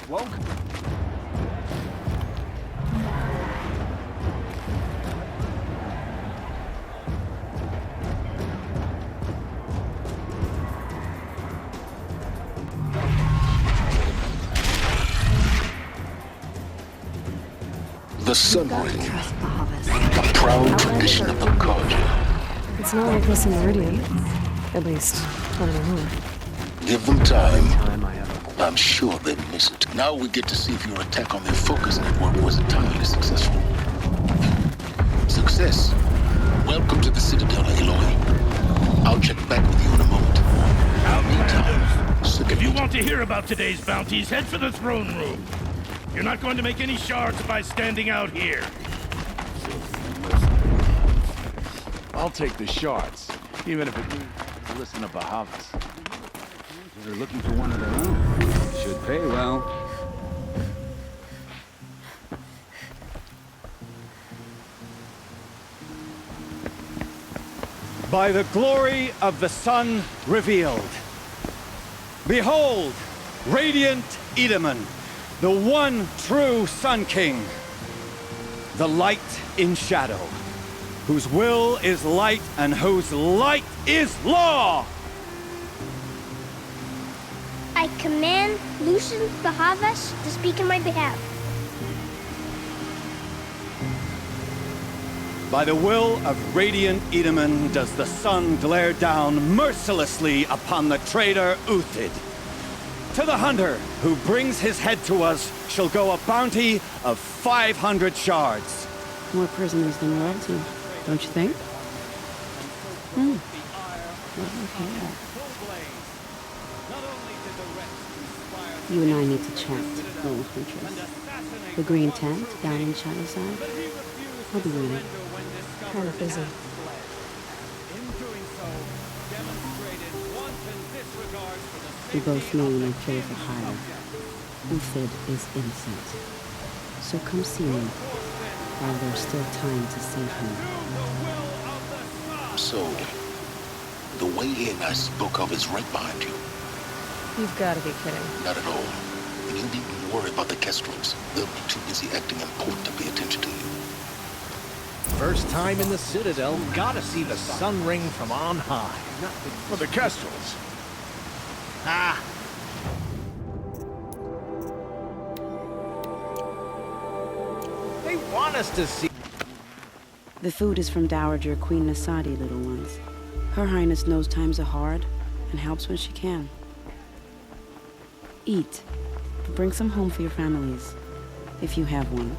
woke? The Sun Ring, a proud tradition of the Karja. It's not like this in Radeon. At least, not anymore. Give them time. I'm sure they'd miss it. Now we get to see if your attack on their focus network was entirely successful. Success. Welcome to the Citadel, Aloy. I'll check back with you in a moment. Meantime, if you want to hear about today's bounties, head for the throne room. You're not going to make any shards by standing out here. I'll take the shards, even if it means to listen to Bahavas. They're looking for one of their own. Should pay well. By the glory of the sun revealed. Behold, radiant Edaman, the one true Sun King. The light in shadow, whose will is light and whose light is law. I command Lucian Bahavas to speak in my behalf. By the will of radiant Edaman does the sun glare down mercilessly upon the traitor Uthid. To the hunter who brings his head to us shall go a bounty of 500 shards. More prisoners than royalty, don't you think? You and I need to chat, little Huntress. The green tent down in Shadowside. I'll be waiting. Kind of busy. We both know no play for hire. Uthid is innocent. So come see me, while there's still time to save him. So, the way in I spoke of is right behind you. You've got to be kidding. Not at all. And you needn't worry about the Kestrels. They'll be too busy acting important to pay attention to you. First time in the Citadel, gotta see the Sun Ring from on high. For the Kestrels. Ah! They want us to see... The food is from Dowager Queen Nasadi, little ones. Her Highness knows times are hard and helps when she can. Eat. Bring some home for your families, if you have one.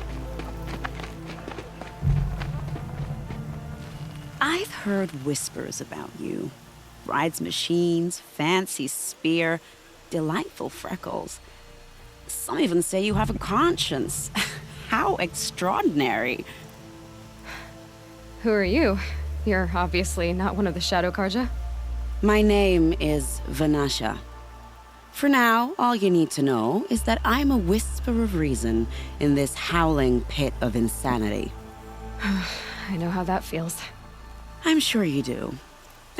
I've heard whispers about you. Rides machines, fancy spear, delightful freckles. Some even say you have a conscience. How extraordinary. Who are you? You're obviously not one of the Shadow Karja. My name is Vanasha. For now, all you need to know is that I'm a whisper of reason in this howling pit of insanity. I know how that feels. I'm sure you do.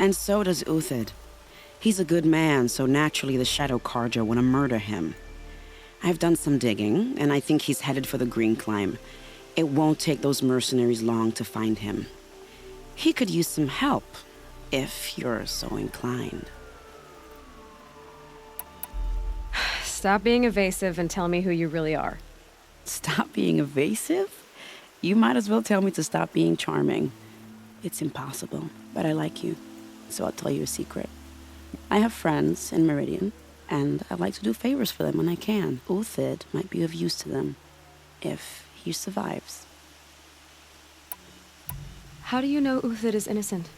And so does Uthid. He's a good man, so naturally the Shadow Karja want to murder him. I've done some digging, and I think he's headed for the Green Climb. It won't take those mercenaries long to find him. He could use some help, if you're so inclined. Stop being evasive and tell me who you really are. Stop being evasive? You might as well tell me to stop being charming. It's impossible, but I like you, so I'll tell you a secret. I have friends in Meridian, and I like to do favors for them when I can. Uthid might be of use to them, if he survives. How do you know Uthid is innocent?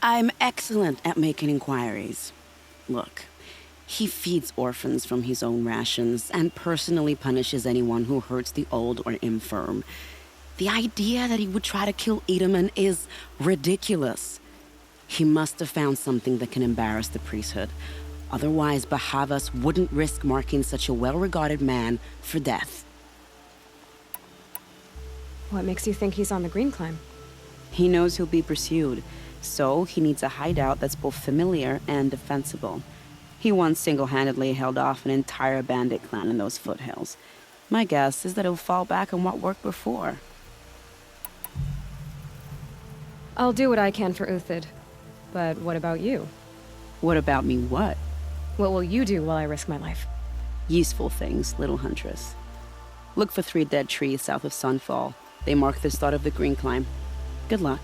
I'm excellent at making inquiries. Look, he feeds orphans from his own rations and personally punishes anyone who hurts the old or infirm. The idea that he would try to kill Edaman is ridiculous. He must have found something that can embarrass the priesthood. Otherwise, Bahavas wouldn't risk marking such a well-regarded man for death. What makes you think he's on the Green Climb? He knows he'll be pursued, so he needs a hideout that's both familiar and defensible. He once single-handedly held off an entire bandit clan in those foothills. My guess is that he'll fall back on what worked before. I'll do what I can for Uthid. But what about you? What about me what? What will you do while I risk my life? Useful things, little huntress. Look for 3 dead trees south of Sunfall. They mark the start of the green climb. Good luck.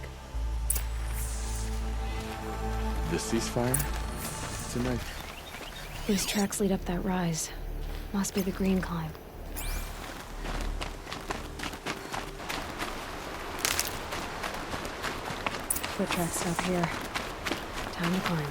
The ceasefire? Tonight. These tracks lead up that rise. Must be the green climb. Foot tracks stop here. Time to climb.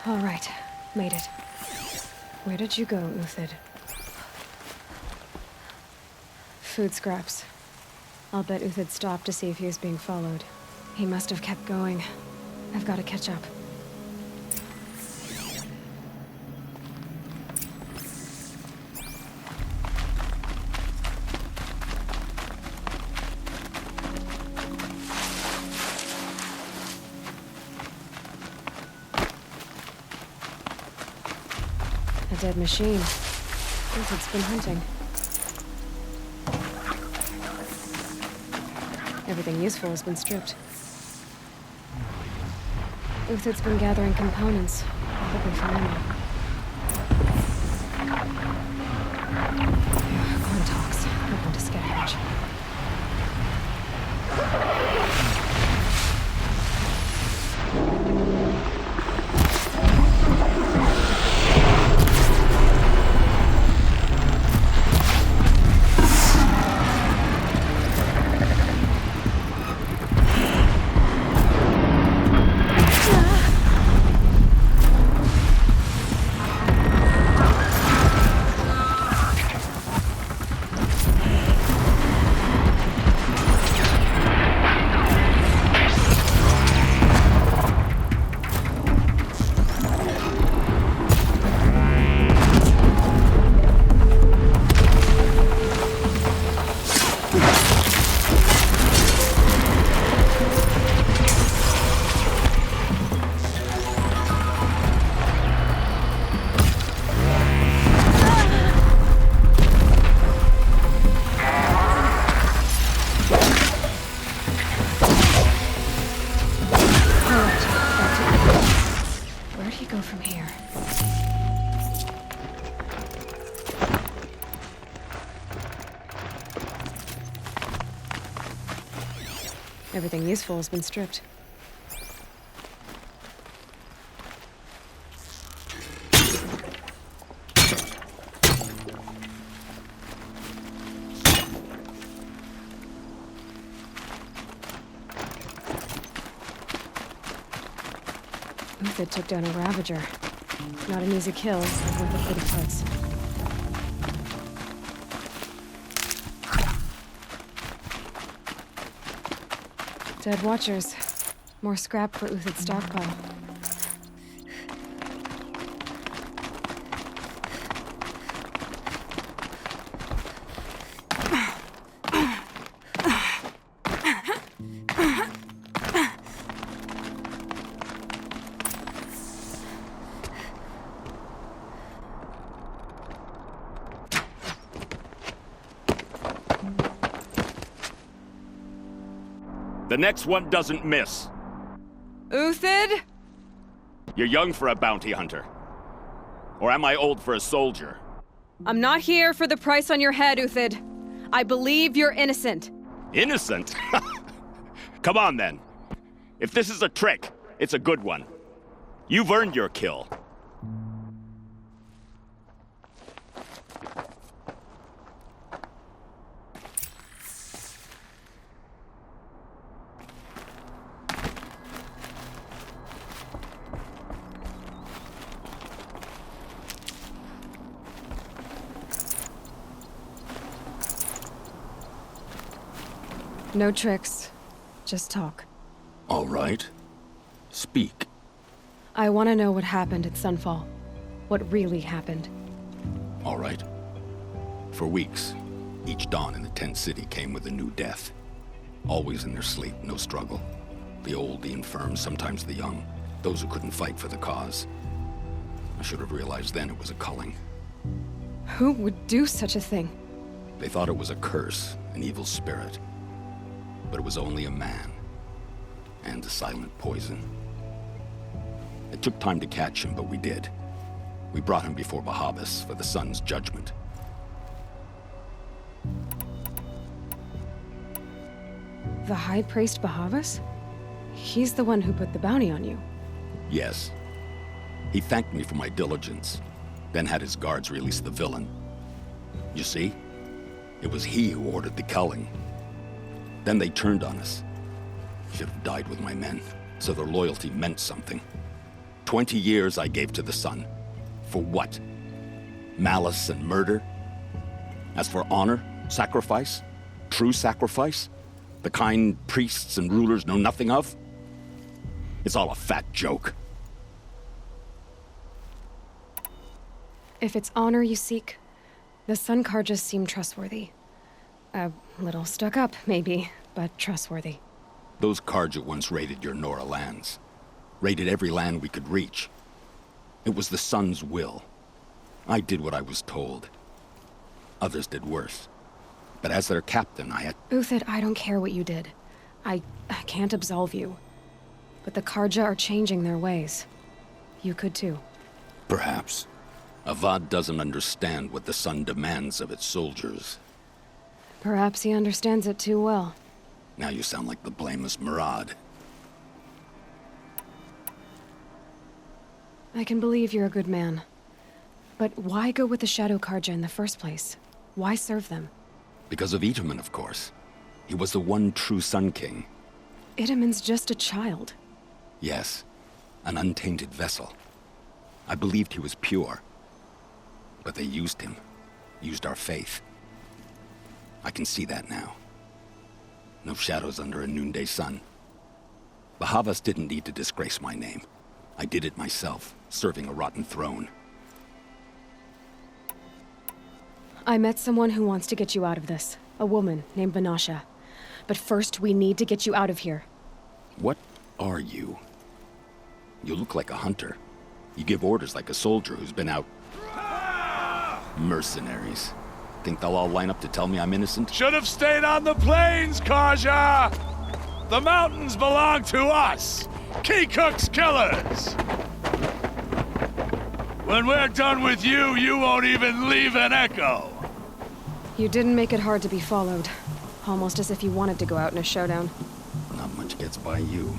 All right, made it. Where did you go, Uthid? Food scraps. I'll bet Uthid stopped to see if he was being followed. He must have kept going. I've got to catch up. A dead machine. Uthid's been hunting. Everything useful has been stripped. Uthid's been gathering components, probably for ammo. Glenn talks. Open to scavenge. Everything useful has been stripped. Uthid took down a Ravager. Not an easy kill, but worth a pretty price. Dead Watchers. More scrap for Uthid's stockpile. The next one doesn't miss. Uthid? You're young for a bounty hunter. Or am I old for a soldier? I'm not here for the price on your head, Uthid. I believe you're innocent. Innocent? Come on, then. If this is a trick, it's a good one. You've earned your kill. No tricks. Just talk. All right. Speak. I want to know what happened at Sunfall. What really happened. All right. For weeks, each dawn in the tent city came with a new death. Always in their sleep, no struggle. The old, the infirm, sometimes the young. Those who couldn't fight for the cause. I should have realized then it was a culling. Who would do such a thing? They thought it was a curse, an evil spirit. But it was only a man. And a silent poison. It took time to catch him, but we did. We brought him before Bahavas for the sun's judgment. The High Priest Bahavas? He's the one who put the bounty on you. Yes. He thanked me for my diligence, then had his guards release the villain. You see? It was he who ordered the culling. Then they turned on us. Should have died with my men, so their loyalty meant something. 20 years I gave to the sun. For what? Malice and murder? As for honor, sacrifice, true sacrifice, the kind priests and rulers know nothing of? It's all a fat joke. If it's honor you seek, the Sun Karjas seem trustworthy. A little stuck up, maybe, but trustworthy. Those Karja once raided your Nora lands. Raided every land we could reach. It was the Sun's will. I did what I was told. Others did worse. But as their captain, I had... Uthid, I don't care what you did. I can't absolve you. But the Karja are changing their ways. You could too. Perhaps. Avad doesn't understand what the Sun demands of its soldiers. Perhaps he understands it too well. Now you sound like the blameless Murad. I can believe you're a good man. But why go with the Shadow Karja in the first place? Why serve them? Because of Itaman, of course. He was the one true Sun King. Itaman's just a child. Yes, an untainted vessel. I believed he was pure. But they used him. Used our faith. I can see that now. No shadows under a noonday sun. Bahavas didn't need to disgrace my name. I did it myself, serving a rotten throne. I met someone who wants to get you out of this. A woman named Vanasha. But first, we need to get you out of here. What are you? You look like a hunter. You give orders like a soldier who's been out... Mercenaries. Think they'll all line up to tell me I'm innocent? Should have stayed on the plains, Karja! The mountains belong to us! Keycook's killers! When we're done with you, you won't even leave an echo! You didn't make it hard to be followed. Almost as if you wanted to go out in a showdown. Not much gets by you.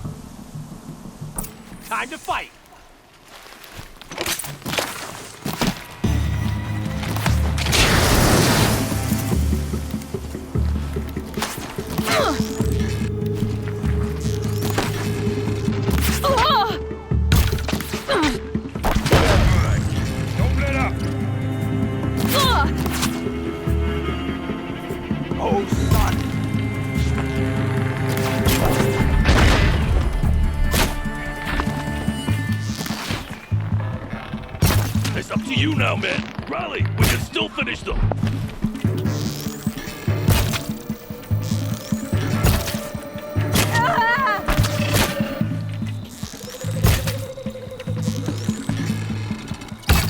Time to fight! Don't let up! Oh, son! It's up to you now, man. Rally, we can still finish them.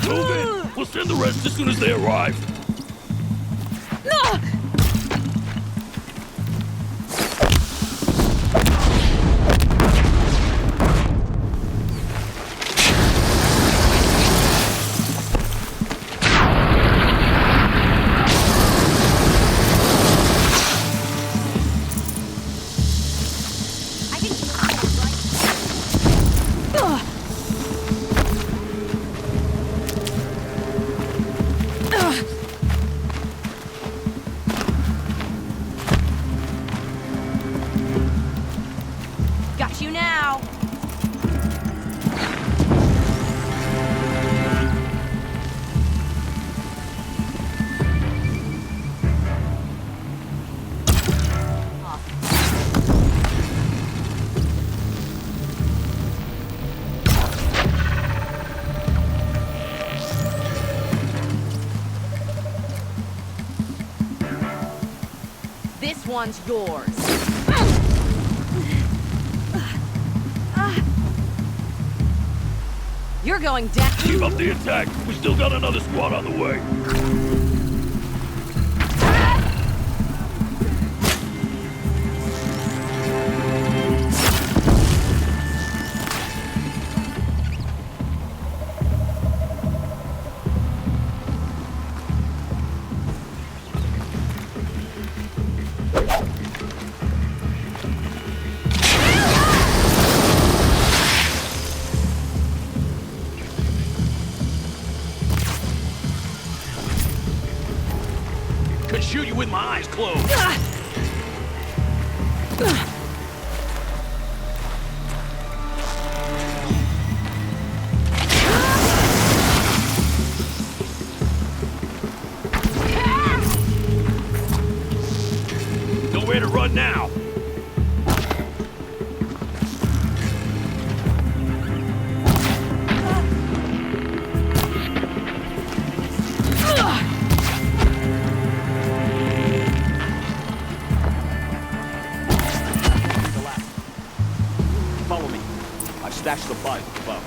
Move in. We'll send the rest as soon as they arrive. one's yours. You're going down. Keep up the attack. We still got another squad on the way. Could shoot you with my eyes closed. Nowhere to run now. Follow me. I've stashed the bike above.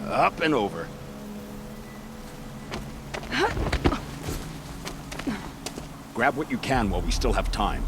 Up and over. Grab what you can while we still have time.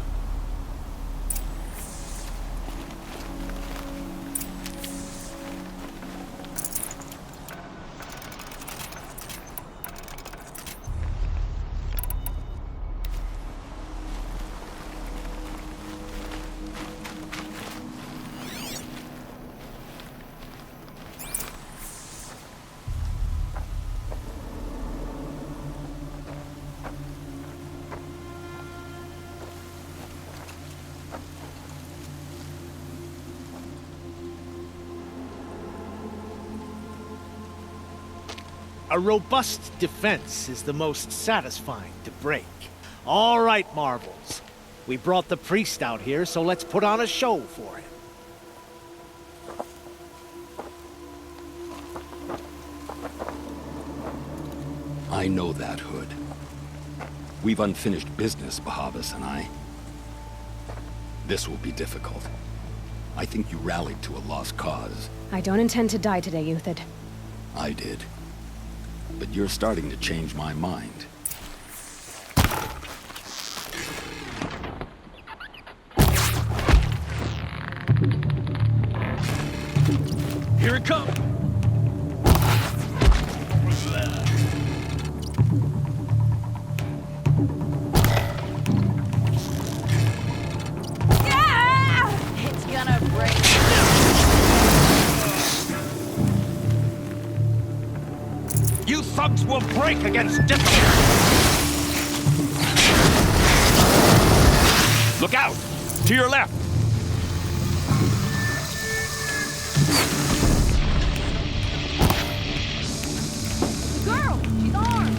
A robust defense is the most satisfying to break. All right, Marvels. We brought the priest out here, so let's put on a show for him. I know that, Hood. We've unfinished business, Bahavas and I. This will be difficult. I think you rallied to a lost cause. I don't intend to die today, Euthyd. I did. But you're starting to change my mind. Here it comes. It's gonna break. You thugs will break against difficulty! Look out! To your left! Girl, she's armed.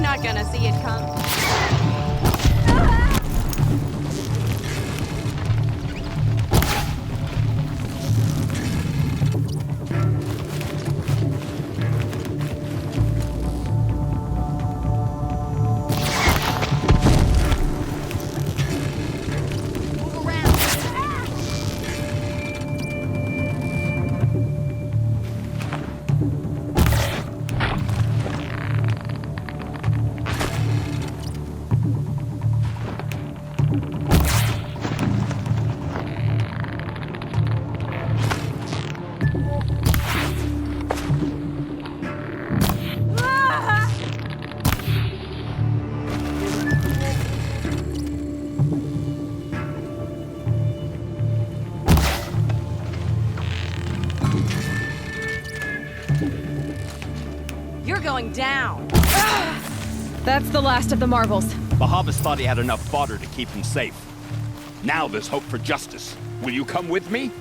not gonna see it come. You're going down. That's the last of the marvels. Bahavas thought he had enough fodder to keep him safe. Now there's hope for justice. Will you come with me?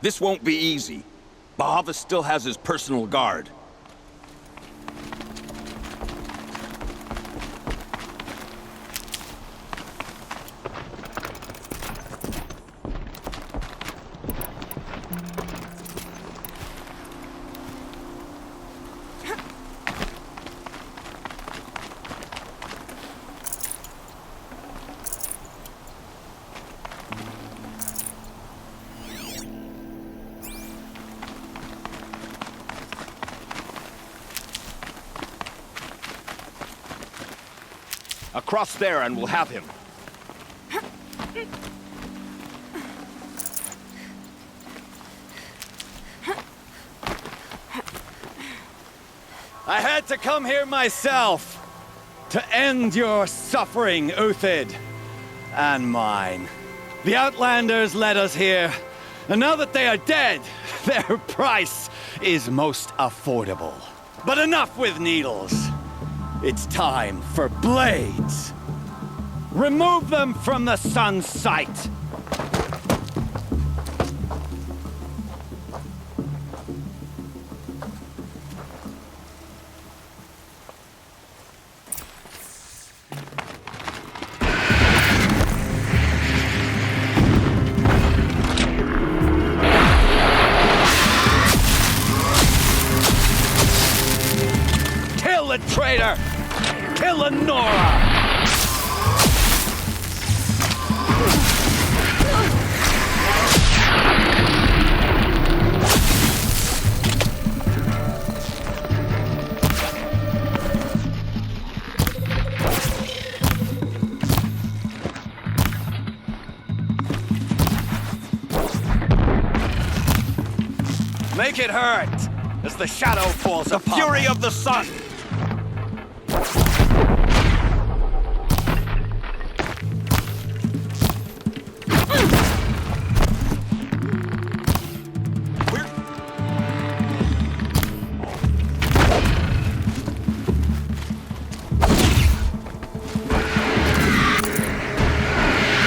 This won't be easy. Bahavas still has his personal guard. Across there and we'll have him. I had to come here myself to end your suffering, Uthid, and mine. The Outlanders led us here, and now that they are dead, their price is most affordable. But enough with needles. It's time for blades. Remove them from the sun's sight. Kill the traitor! Kill Lenora! Make it hurt as the shadow falls upon The fury of the sun!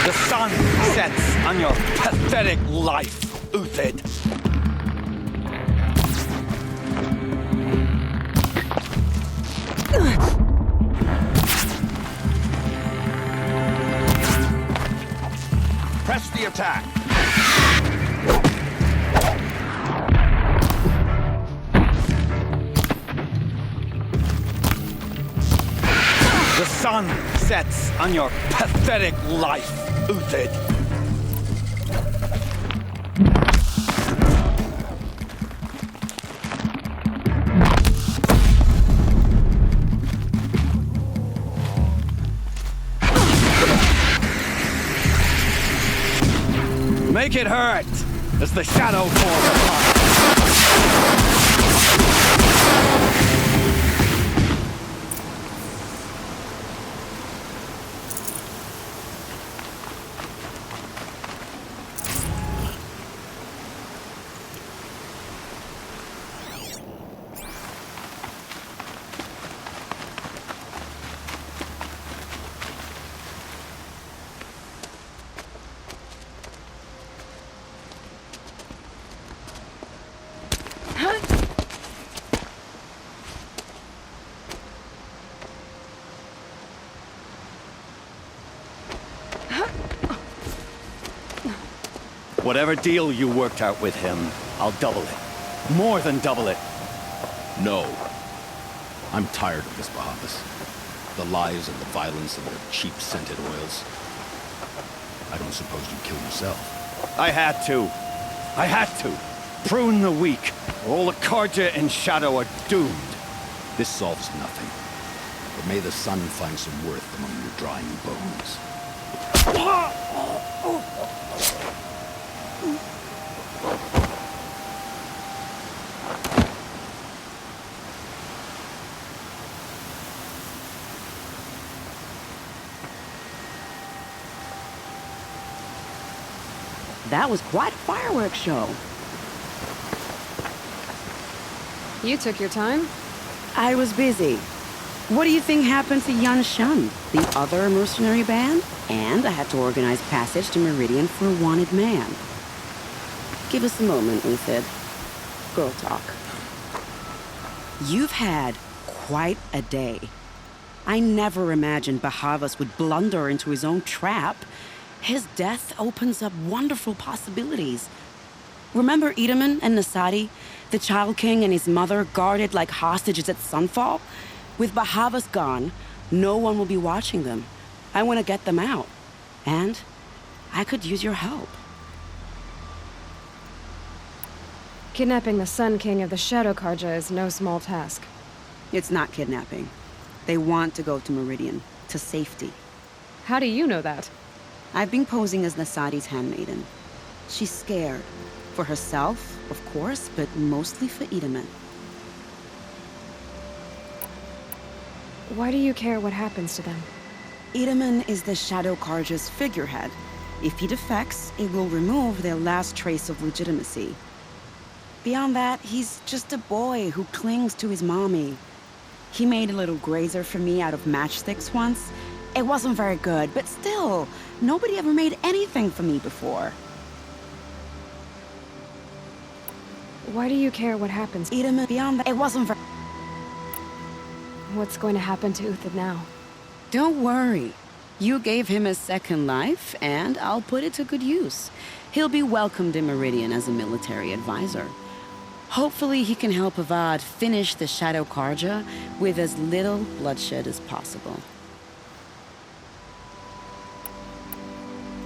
The sun sets on your pathetic life, Uthid. Press the attack! The sun sets on your pathetic life, Uthid. Make it hurt as the shadow falls apart. Whatever deal you worked out with him, I'll double it. More than double it. No. I'm tired of this, Bahavas. The lies and the violence and the cheap scented oils. I don't suppose you'd kill yourself. I had to. I had to. Prune the weak. All the Karja and Shadow are doomed. This solves nothing. But may the sun find some worth among your drying bones. That was quite a fireworks show. You took your time? I was busy. What do you think happened to Yan Shan, the other mercenary band? And I had to organize passage to Meridian for a wanted man. Give us a moment, Uthid. Girl talk. You've had quite a day. I never imagined Bahavas would blunder into his own trap. His death opens up wonderful possibilities. Remember Edaman and Nasadi? The Child King and his mother guarded like hostages at sunfall? With Bahavas gone, no one will be watching them. I want to get them out. And I could use your help. Kidnapping the Sun King of the Shadow Karja is no small task. It's not kidnapping. They want to go to Meridian, to safety. How do you know that? I've been posing as Nasadi's handmaiden. She's scared. For herself, of course, but mostly for Edaman. Why do you care what happens to them? Edaman is the Shadow Karja's figurehead. If he defects, it will remove their last trace of legitimacy. Beyond that, he's just a boy who clings to his mommy. He made a little grazer for me out of matchsticks once. It wasn't very good, but still, nobody ever made anything for me before. Why do you care what happens? Edaman, beyond that, it wasn't very... What's going to happen to Uthid now? Don't worry. You gave him a second life, and I'll put it to good use. He'll be welcomed in Meridian as a military advisor. Hopefully he can help Avad finish the Shadow Karja with as little bloodshed as possible.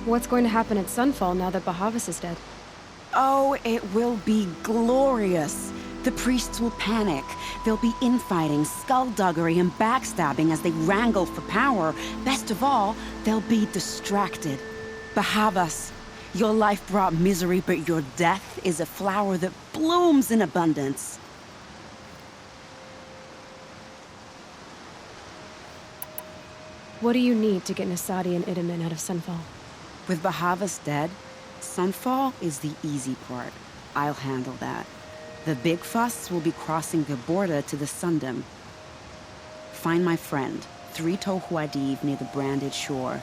What's going to happen at Sunfall now that Bahavas is dead? Oh, it will be glorious. The priests will panic. There'll be infighting, skullduggery, and backstabbing as they wrangle for power. Best of all, they'll be distracted. Bahavas, your life brought misery, but your death is a flower that blooms in abundance. What do you need to get Nasadi and Edaman out of Sunfall? With Bahavas dead, Sunfall is the easy part. I'll handle that. The big fuss will be crossing the border to the Sundom. Find my friend, 3 Tohuadiv near the branded shore.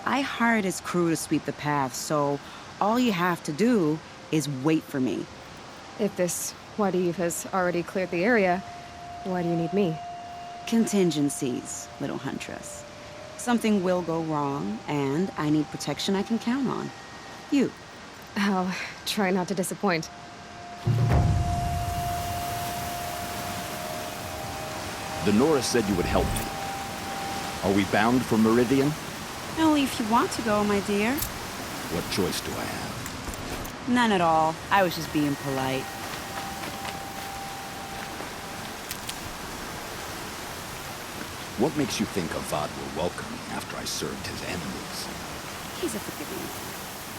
I hired his crew to sweep the path, so all you have to do is wait for me. If this Wadiv has already cleared the area, why do you need me? Contingencies, little huntress. Something will go wrong, and I need protection I can count on. You. I'll try not to disappoint. The Nora said you would help me. Are we bound for Meridian? Only if you want to go, my dear. What choice do I have? None at all. I was just being polite. What makes you think Avad will welcome me after I served his enemies? He's a forgiving.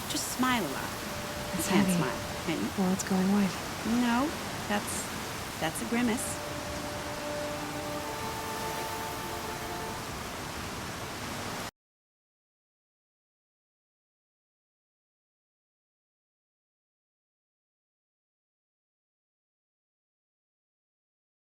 Just smile a lot. It's Can't heavy. smile. Hey? Well, it's going white. No, that's a grimace.